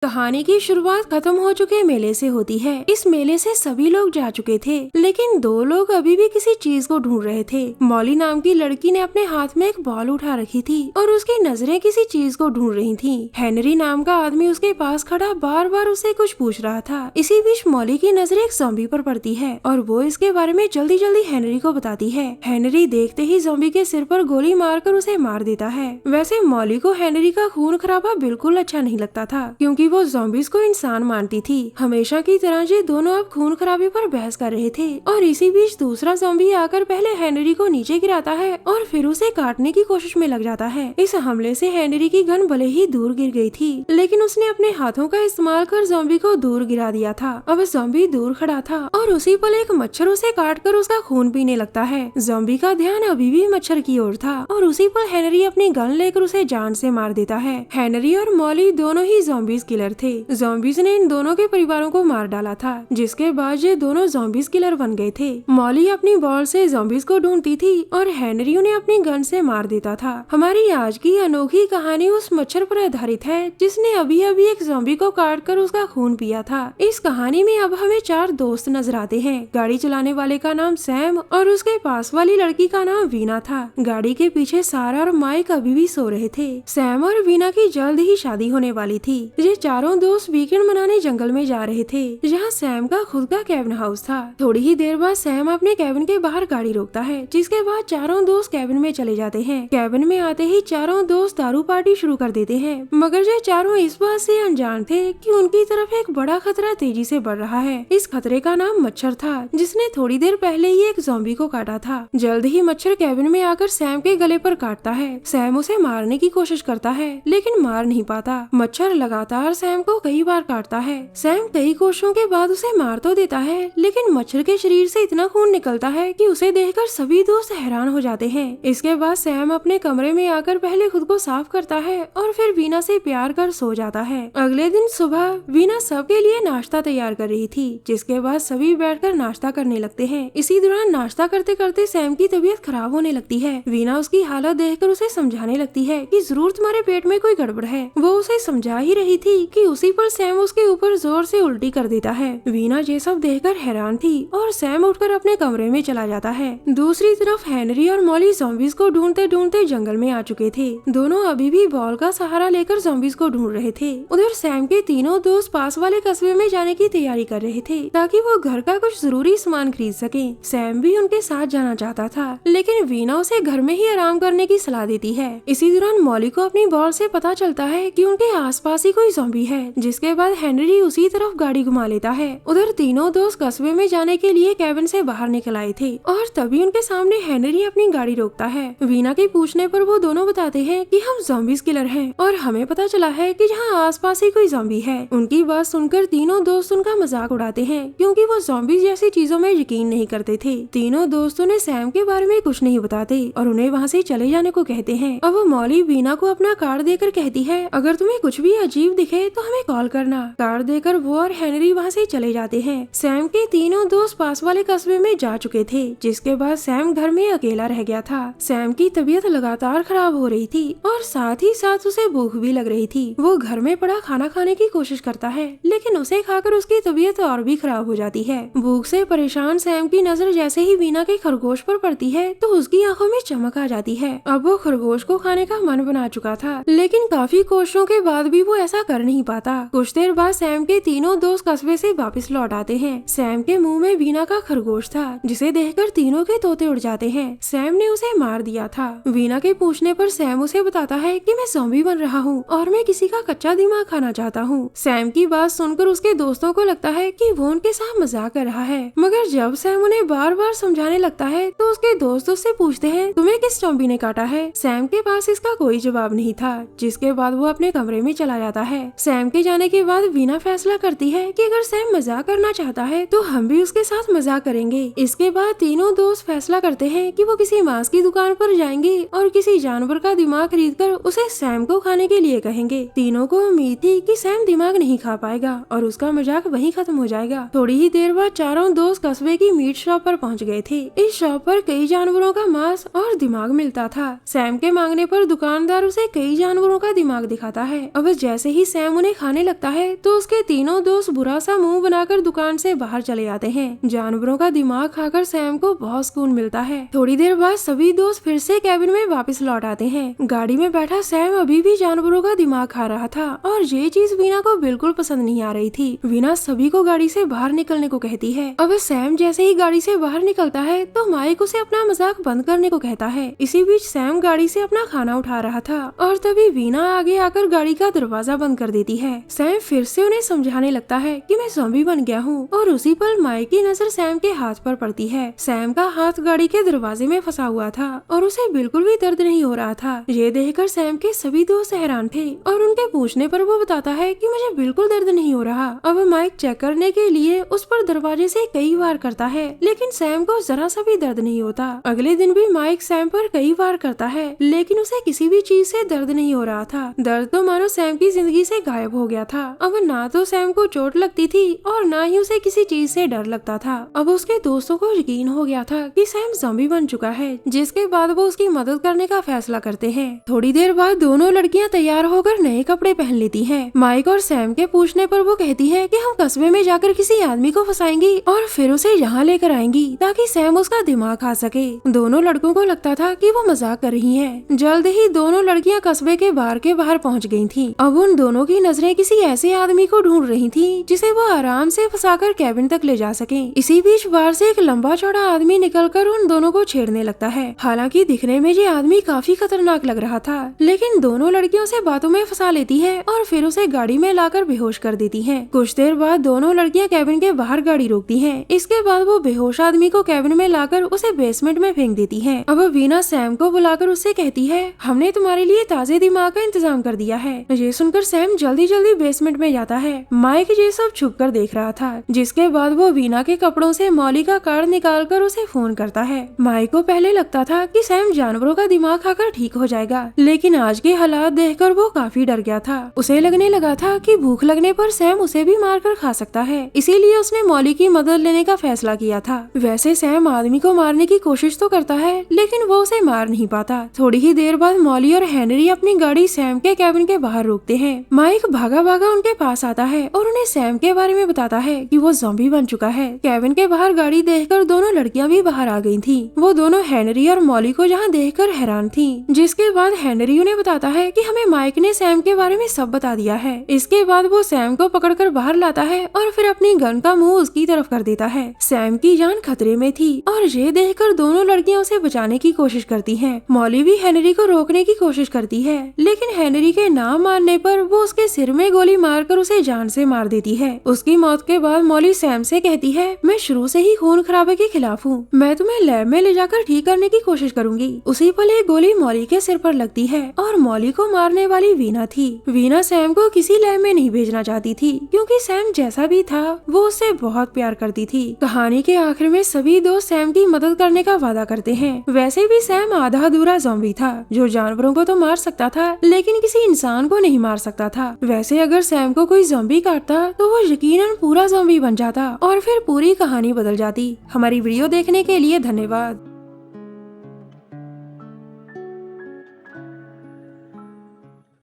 कहानी की शुरुआत खत्म हो चुके मेले से होती है। इस मेले से सभी लोग जा चुके थे, लेकिन दो लोग अभी भी किसी चीज को ढूंढ रहे थे। मॉली नाम की लड़की ने अपने हाथ में एक बॉल उठा रखी थी और उसकी नजरें किसी चीज को ढूंढ रही थीं। हेनरी नाम का आदमी उसके पास खड़ा बार बार उसे कुछ पूछ रहा था। इसी बीच मॉली की नजर एक ज़ॉम्बी पर पड़ती है और वो इसके बारे में जल्दी जल्दी हेनरी को बताती है। हेनरी देखते ही ज़ॉम्बी के सिर पर गोली मारकर उसे मार देता है। वैसे मॉली को हेनरी का खून खराबा बिल्कुल अच्छा नहीं लगता था, क्योंकि वो ज़ॉम्बीज़ को इंसान मानती थी। हमेशा की तरह ये दोनों अब खून खराबे पर बहस कर रहे थे और इसी बीच दूसरा ज़ॉम्बी आकर पहले हेनरी को नीचे गिराता है और फिर उसे काटने की कोशिश में लग जाता है। इस हमले से हेनरी की गन भले ही दूर गिर गई थी, लेकिन उसने अपने हाथों का इस्तेमाल कर ज़ॉम्बी को दूर गिरा दिया था। अब ज़ॉम्बी दूर खड़ा था और उसी पल एक मच्छर उसे काटकर उसका खून पीने लगता है। ज़ॉम्बी का ध्यान अभी भी मच्छर की ओर था और उसी पल हेनरी अपनी गन लेकर उसे जान से मार देता है। हेनरी और मॉली दोनों ही ज़ॉम्बीज़ किलर थे। ज़ॉम्बीज़ ने इन दोनों के परिवारों को मार डाला था, जिसके बाद ये दोनों ज़ॉम्बीज़ किलर बन गए थे। मॉली अपनी बॉल से ज़ॉम्बीज़ को ढूंढती थी और हेनरी उन्हें अपनी गन से मार देता था। हमारी आज की अनोखी कहानी उस मच्छर पर आधारित है जिसने अभी अभी एक ज़ॉम्बी को काटकर उसका खून पिया था। इस कहानी में अब हमें 4 दोस्त नजर आते हैं। गाड़ी चलाने वाले का नाम सैम और उसके पास वाली लड़की का नाम वीना था। गाड़ी के पीछे सारा और माइक अभी भी सो रहे थे। सैम और वीना की जल्द ही शादी होने वाली थी। ये चारों दोस्त वीकेंड मनाने जंगल में जा रहे थे, जहाँ सैम का खुद का कैबिन हाउस था। थोड़ी ही देर बाद सैम अपने कैबिन के बाहर गाड़ी रोकता है, जिसके बाद चारों दोस्त कैबिन में चले जाते हैं। कैबिन में आते ही चारों दोस्त दारू पार्टी शुरू कर देते हैं, मगर ये चारों इस बात से अनजान थे कि उनकी तरफ एक बड़ा खतरा तेजी से बढ़ रहा है। इस खतरे का नाम मच्छर था, जिसने थोड़ी देर पहले ही एक ज़ॉम्बी को काटा था। जल्द ही मच्छर कैबिन में आकर सैम के गले पर काटता है। सैम उसे मारने की कोशिश करता है, लेकिन मार नहीं पाता। मच्छर लगातार सैम को कई बार काटता है। सैम कई कोशिशों के बाद उसे मार तो देता है, लेकिन मच्छर के शरीर से इतना खून निकलता है कि उसे देखकर सभी दोस्त हैरान हो जाते हैं। इसके बाद सैम अपने कमरे में आकर पहले खुद को साफ करता है और फिर वीना से प्यार कर सो जाता है। अगले दिन सुबह वीना सबके लिए नाश्ता तैयार कर रही थी, जिसके बाद सभी बैठकर नाश्ता करने लगते हैं। इसी दौरान नाश्ता करते करते सैम की तबीयत खराब होने लगती है। वीना उसकी हालत देखकर उसे समझाने लगती है कि जरूर तुम्हारे पेट में कोई गड़बड़ है। वो उसे समझा ही रही थी कि उसी पर सैम उसके ऊपर जोर से उल्टी कर देता है। वीना ये सब देखकर हैरान थी और सैम उठकर अपने कमरे में चला जाता है। दूसरी तरफ हेनरी और मॉली ज़ॉम्बीज़ को ढूंढते ढूंढते जंगल में आ चुके थे। दोनों अभी भी बॉल का सहारा लेकर ज़ॉम्बीज़ को ढूंढ रहे थे। उधर सैम के तीनों दोस्त पास वाले कस्बे में जाने की तैयारी कर रहे थे, ताकि वो घर का कुछ जरूरी सामान खरीद सके। सैम भी उनके साथ जाना चाहता था, लेकिन वीना उसे घर में ही आराम करने की सलाह देती है। इसी दौरान मॉली को अपनी बॉल से पता चलता है कि उनके आसपास ही कोई ज़ॉम्बी है, जिसके बाद हेनरी उसी तरफ गाड़ी घुमा लेता है। उधर तीनों दोस्त कस्बे में जाने के लिए कैबिन से बाहर निकल आए थे और तभी उनके सामने हेनरी अपनी गाड़ी रोकता है। वीना के पूछने पर वो दोनों बताते हैं कि हम ज़ॉम्बीज़ किलर हैं और हमें पता चला है कि जहाँ आसपास ही कोई ज़ॉम्बी है। उनकी बात सुनकर तीनों दोस्त उनका मजाक उड़ाते हैं, क्योंकि वो ज़ॉम्बीज़ जैसी चीजों में यकीन नहीं करते थे। तीनों दोस्तों ने सैम के बारे में कुछ नहीं बताते और उन्हें वहाँ से चले जाने को कहते हैं। अब वो मॉली वीना को अपना कार्ड देकर कहती है, अगर तुम्हें कुछ भी अजीब दिखे तो हमें कॉल करना। कार्ड देकर वो और हेनरी वहाँ से चले जाते हैं। सैम के तीनों दोस्त पास वाले कस्बे में जा चुके थे, जिसके बाद सैम घर में अकेला रह गया था। सैम की तबीयत लगातार खराब हो रही थी और साथ ही साथ उसे भूख भी लग रही थी। वो घर में पड़ा खाना खाने की कोशिश करता है, लेकिन उसे खाकर उसकी तबीयत और भी खराब हो जाती है। भूख से परेशान सैम की नजर जैसे ही वीना के खरगोश पर पड़ती है तो उसकी आंखों में चमक आ जाती है। अब वो खरगोश को खाने का मन बना चुका था, लेकिन काफी कोशिशों के बाद भी वो ऐसा कर नहीं पाता। कुछ देर बाद सैम के तीनों दोस्त कस्बे से वापस लौट आते हैं। सैम के मुंह में वीना का खरगोश था, जिसे देखकर तीनों के तोते उड़ जाते हैं। सैम ने उसे मार दिया था। वीना के पूछने पर सैम उसे बताता है कि मैं ज़ॉम्बी बन रहा हूँ और मैं किसी का कच्चा दिमाग खाना चाहता हूँ। सैम की बात सुनकर उसके दोस्तों को लगता है कि वो उनके साथ मजाक कर रहा है, मगर जब सैम उन्हें बार बार समझाने लगता है तो उसके दोस्त उससे पूछते हैं, तुम्हें किस ज़ॉम्बी ने काटा है? सैम के पास इसका कोई जवाब नहीं था, जिसके बाद वो अपने कमरे में चला जाता है। सैम के जाने के बाद वीना फैसला करती है कि अगर सैम मजाक करना चाहता है तो हम भी उसके साथ मजाक करेंगे। इसके बाद तीनों दोस्त फैसला करते हैं कि वो किसी मांस की दुकान पर जाएंगे और किसी जानवर का दिमाग खरीदकर उसे सैम को खाने के लिए कहेंगे। तीनों को उम्मीद थी कि सैम दिमाग नहीं खा पाएगा और उसका मजाक वहीं खत्म हो जाएगा। थोड़ी ही देर बाद चारों दोस्त कस्बे की मीट शॉप पर पहुंच गए थे। इस शॉप पर कई जानवरों का मांस और दिमाग मिलता था। सैम के मांगने पर दुकानदार उसे कई जानवरों का दिमाग दिखाता है। अब जैसे ही सैम सैम उन्हें खाने लगता है तो उसके तीनों दोस्त बुरा सा मुंह बनाकर दुकान से बाहर चले जाते हैं। जानवरों का दिमाग खाकर सैम को बहुत सुकून मिलता है। थोड़ी देर बाद सभी दोस्त फिर से कैबिन में वापस लौट आते हैं। गाड़ी में बैठा सैम अभी भी जानवरों का दिमाग खा रहा था और ये चीज वीना को बिल्कुल पसंद नहीं आ रही थी। वीना सभी को गाड़ी से बाहर निकलने को कहती है। अब सैम जैसे ही गाड़ी से बाहर निकलता है तो माइक उसे अपना मजाक बंद करने को कहता है। इसी बीच सैम गाड़ी से अपना खाना उठा रहा था और तभी वीना आगे आकर गाड़ी का दरवाजा बंद कर देती है। सैम फिर से उन्हें समझाने लगता है कि मैं ज़ॉम्बी बन गया हूँ और उसी पल माइक की नजर सैम के हाथ पर पड़ती है। सैम का हाथ गाड़ी के दरवाजे में फंसा हुआ था और उसे बिल्कुल भी दर्द नहीं हो रहा था। ये देखकर सैम के सभी दोस्त हैरान थे और उनके पूछने पर वो बताता है कि मुझे बिल्कुल दर्द नहीं हो रहा। अब माइक चेक करने के लिए उस पर दरवाजे से कई बार करता है लेकिन सैम को जरा सा भी दर्द नहीं होता। अगले दिन भी माइक सैम पर कई बार करता है लेकिन उसे किसी भी चीज से दर्द नहीं हो रहा था। दर्द तो मानो सैम की जिंदगी से गायब हो गया था। अब ना तो सैम को चोट लगती थी और ना ही उसे किसी चीज से डर लगता था। अब उसके दोस्तों को यकीन हो गया था कि सैम ज़ॉम्बी बन चुका है, जिसके बाद वो उसकी मदद करने का फैसला करते हैं। थोड़ी देर बाद दोनों लड़कियां तैयार होकर नए कपड़े पहन लेती हैं। माइक और सैम के पूछने पर वो कहती है कि हम कस्बे में जाकर किसी आदमी को फंसाएंगी और फिर उसे यहाँ लेकर आएंगी ताकि सैम उसका दिमाग खा सके। दोनों लड़कों को लगता था कि वो मजाक कर रही हैं। जल्द ही दोनों लड़कियां कस्बे के बाहर पहुंच गई थीं। अब उन दोनों की नजरें किसी ऐसे आदमी को ढूंढ रही थीं जिसे वो आराम से फंसाकर कैबिन तक ले जा सके। इसी बीच बाहर से एक लंबा चौड़ा आदमी निकलकर उन दोनों को छेड़ने लगता है। हालांकि दिखने में ये आदमी काफी खतरनाक लग रहा था लेकिन दोनों लड़कियों से बातों में फंसा लेती है और फिर उसे गाड़ी में लाकर बेहोश कर देती है। कुछ देर बाद दोनों लड़कियां कैबिन के बाहर गाड़ी रोकती हैं। इसके बाद वो बेहोश आदमी को कैबिन में लाकर उसे बेसमेंट में फेंक देती है। अब वीना सैम को बुलाकर उससे कहती है हमने तुम्हारे लिए ताजे दिमाग का इंतजाम कर दिया है। ये सुनकर सैम जल्दी जल्दी बेसमेंट में जाता है। माइक ये सब छुप कर देख रहा था, जिसके बाद वो वीना के कपड़ों से मॉली का कार्ड निकाल कर उसे फोन करता है। माइक को पहले लगता था कि सैम जानवरों का दिमाग खाकर ठीक हो जाएगा लेकिन आज के हालात देखकर वो काफी डर गया था। उसे लगने लगा था कि भूख लगने पर सैम उसे भी मार कर खा सकता है, इसीलिए उसने मॉली की मदद लेने का फैसला किया था। वैसे सैम आदमी को मारने की कोशिश तो करता है लेकिन वो उसे मार नहीं पाता। थोड़ी ही देर बाद मॉली और हेनरी अपनी गाड़ी सैम के कैबिन के बाहर रोकते हैं। माइक भागा भागा उनके पास आता है और उन्हें सैम के बारे में बताता है कि वो ज़ॉम्बी बन चुका है। कैबिन के बाहर गाड़ी देखकर दोनों लड़कियां भी बाहर आ गई थीं। वो दोनों हेनरी और मॉली को यहाँ देखकर हैरान थीं। जिसके बाद हेनरी उन्हें बताता है कि हमें माइक ने सैम के बारे में सब बता दिया है। इसके बाद वो सैम को पकड़कर बाहर लाता है और फिर अपनी गन का मुंह उसकी तरफ कर देता है। सैम की जान खतरे में थी और ये देखकर दोनों लड़कियां उसे बचाने की कोशिश करती हैं। मॉली भी हेनरी को रोकने की कोशिश करती है लेकिन हेनरी के ना मानने पर वो उसके सिर में गोली मारकर उसे जान से मार देती है। उसकी मौत के बाद मॉली सैम से कहती है मैं शुरू से ही खून खराबे के खिलाफ हूँ, मैं तुम्हें लैब में ले जाकर ठीक करने की कोशिश करूंगी। उसी पल एक गोली मॉली के सिर पर लगती है और मॉली को मारने वाली वीना थी। वीना सैम को किसी लैब में नहीं भेजना चाहती थी क्योंकि सैम जैसा भी था वो उससे बहुत प्यार करती थी। कहानी के आखिर में सभी दोस्त सैम की मदद करने का वादा करते हैं। वैसे भी सैम आधा अधूरा ज़ॉम्बी था जो जानवरों को तो मार सकता था लेकिन किसी इंसान को नहीं मार सकता था। वैसे अगर सैम को कोई ज़ॉम्बी काटता तो वो यकीनन पूरा ज़ॉम्बी बन जाता और फिर पूरी कहानी बदल जाती। हमारी वीडियो देखने के लिए धन्यवाद।